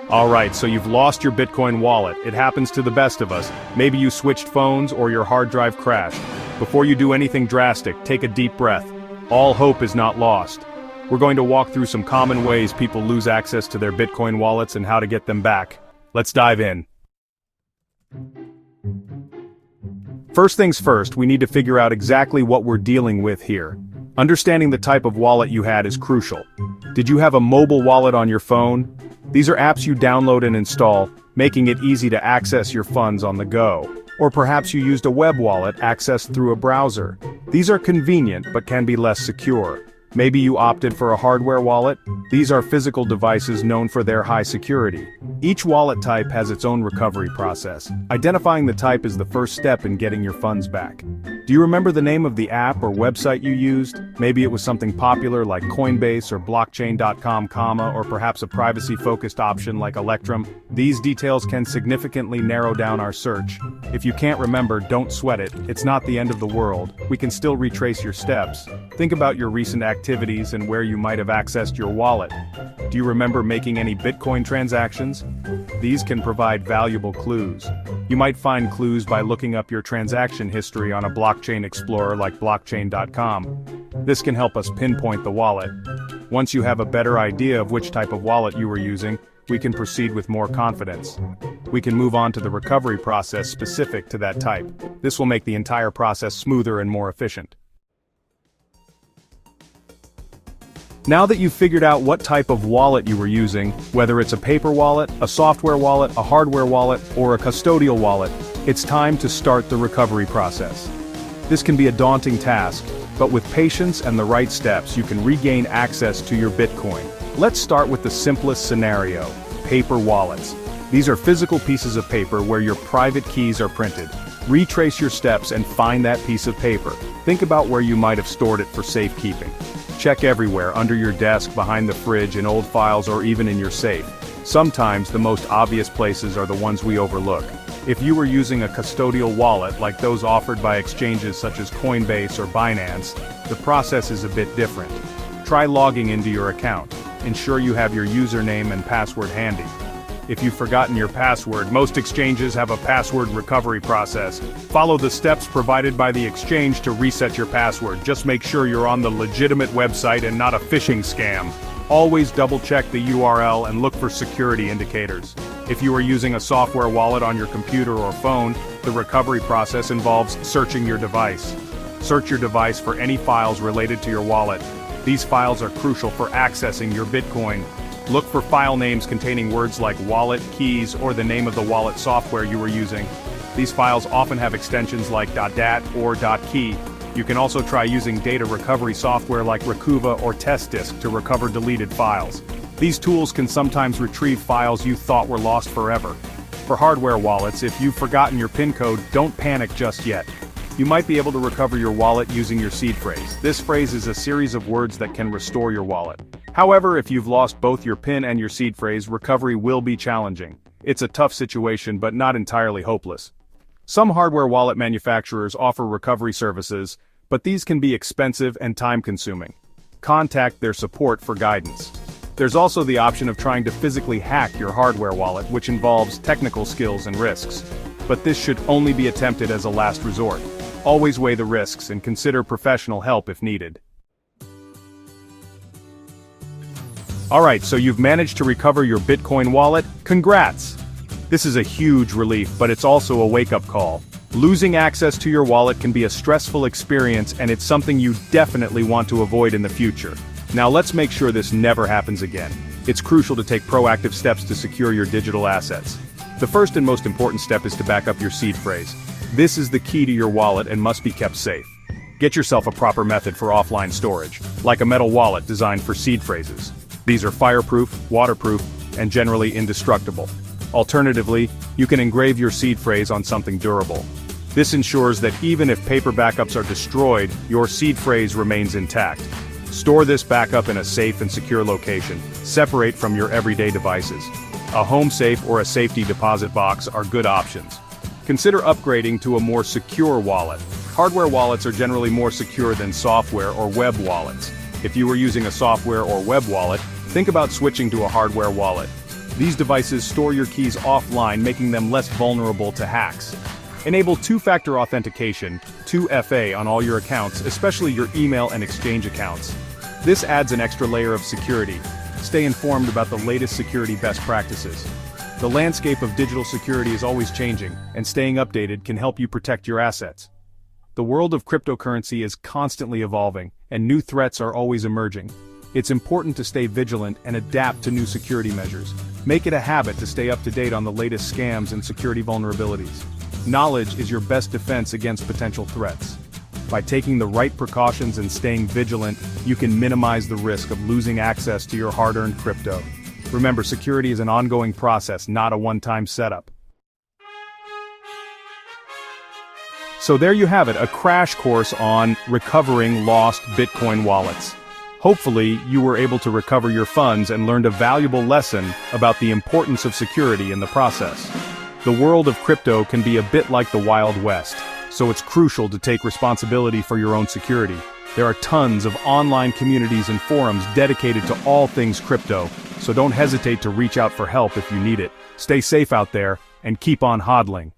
Alright, so you've lost your Bitcoin wallet. It happens to the best of us. Maybe you switched phones or your hard drive crashed. Before you do anything drastic, take a deep breath. All hope is not lost. We're going to walk through some common ways people lose access to their Bitcoin wallets and how to get them back. Let's dive in. First things first, we need to figure out exactly what we're dealing with here. Understanding the type of wallet you had is crucial. Did you have a mobile wallet on your phone? These are apps you download and install, making it easy to access your funds on the go. Or perhaps you used a web wallet accessed through a browser. These are convenient but can be less secure. Maybe you opted for a hardware wallet. These are physical devices known for their high security. Each wallet type has its own recovery process. Identifying the type is the first step in getting your funds back. Do you remember the name of the app or website you used? Maybe it was something popular like Coinbase or blockchain.com, or perhaps a privacy-focused option like Electrum. These details can significantly narrow down our search. If you can't remember, don't sweat it. It's not the end of the world. We can still retrace your steps. Think about your recent activities and where you might have accessed your wallet. Do you remember making any Bitcoin transactions? These can provide valuable clues. You might find clues by looking up your transaction history on a blockchain explorer like blockchain.com. This can help us pinpoint the wallet. Once you have a better idea of which type of wallet you were using, we can proceed with more confidence. We can move on to the recovery process specific to that type. This will make the entire process smoother and more efficient. Now that you've figured out what type of wallet you were using, whether it's a paper wallet, a software wallet, a hardware wallet, or a custodial wallet, it's time to start the recovery process. This can be a daunting task, but with patience and the right steps, you can regain access to your Bitcoin. Let's start with the simplest scenario: paper wallets. These are physical pieces of paper where your private keys are printed. Retrace your steps and find that piece of paper. Think about where you might have stored it for safekeeping. Check everywhere, under your desk, behind the fridge, in old files, or even in your safe. Sometimes the most obvious places are the ones we overlook. If you were using a custodial wallet like those offered by exchanges such as Coinbase or Binance, the process is a bit different. Try logging into your account. Ensure you have your username and password handy. If you've forgotten your password, most exchanges have a password recovery process. Follow the steps provided by the exchange to reset your password. Just make sure you're on the legitimate website and not a phishing scam. Always double-check the URL and look for security indicators. If you are using a software wallet on your computer or phone, the recovery process involves searching your device. Search your device for any files related to your wallet. These files are crucial for accessing your Bitcoin. Look for file names containing words like wallet, keys, or the name of the wallet software you were using. These files often have extensions like .dat or .key. You can also try using data recovery software like Recuva or TestDisk to recover deleted files. These tools can sometimes retrieve files you thought were lost forever. For hardware wallets, if you've forgotten your PIN code, don't panic just yet. You might be able to recover your wallet using your seed phrase. This phrase is a series of words that can restore your wallet. However, if you've lost both your PIN and your seed phrase, recovery will be challenging. It's a tough situation, but not entirely hopeless. Some hardware wallet manufacturers offer recovery services, but these can be expensive and time-consuming. Contact their support for guidance. There's also the option of trying to physically hack your hardware wallet, which involves technical skills and risks. But this should only be attempted as a last resort. Always weigh the risks and consider professional help if needed. Alright, so you've managed to recover your Bitcoin wallet. Congrats! This is a huge relief, but it's also a wake-up call. Losing access to your wallet can be a stressful experience, and it's something you definitely want to avoid in the future. Now let's make sure this never happens again. It's crucial to take proactive steps to secure your digital assets. The first and most important step is to back up your seed phrase. This is the key to your wallet and must be kept safe. Get yourself a proper method for offline storage, like a metal wallet designed for seed phrases. These are fireproof, waterproof, and generally indestructible. Alternatively, you can engrave your seed phrase on something durable. This ensures that even if paper backups are destroyed, your seed phrase remains intact. Store this backup in a safe and secure location, separate from your everyday devices. A home safe or a safety deposit box are good options. Consider upgrading to a more secure wallet. Hardware wallets are generally more secure than software or web wallets. If you were using a software or web wallet, think about switching to a hardware wallet. These devices store your keys offline, making them less vulnerable to hacks. Enable two-factor authentication, 2FA, on all your accounts, especially your email and Exchange accounts. This adds an extra layer of security. Stay informed about the latest security best practices. The landscape of digital security is always changing, and staying updated can help you protect your assets. The world of cryptocurrency is constantly evolving, and new threats are always emerging. It's important to stay vigilant and adapt to new security measures. Make it a habit to stay up to date on the latest scams and security vulnerabilities. Knowledge is your best defense against potential threats. By taking the right precautions and staying vigilant, you can minimize the risk of losing access to your hard-earned crypto. Remember, security is an ongoing process, not a one-time setup. So there you have it, a crash course on recovering lost Bitcoin wallets. Hopefully, you were able to recover your funds and learned a valuable lesson about the importance of security in the process. The world of crypto can be a bit like the Wild West, so it's crucial to take responsibility for your own security. There are tons of online communities and forums dedicated to all things crypto, so don't hesitate to reach out for help if you need it. Stay safe out there, and keep on hodling.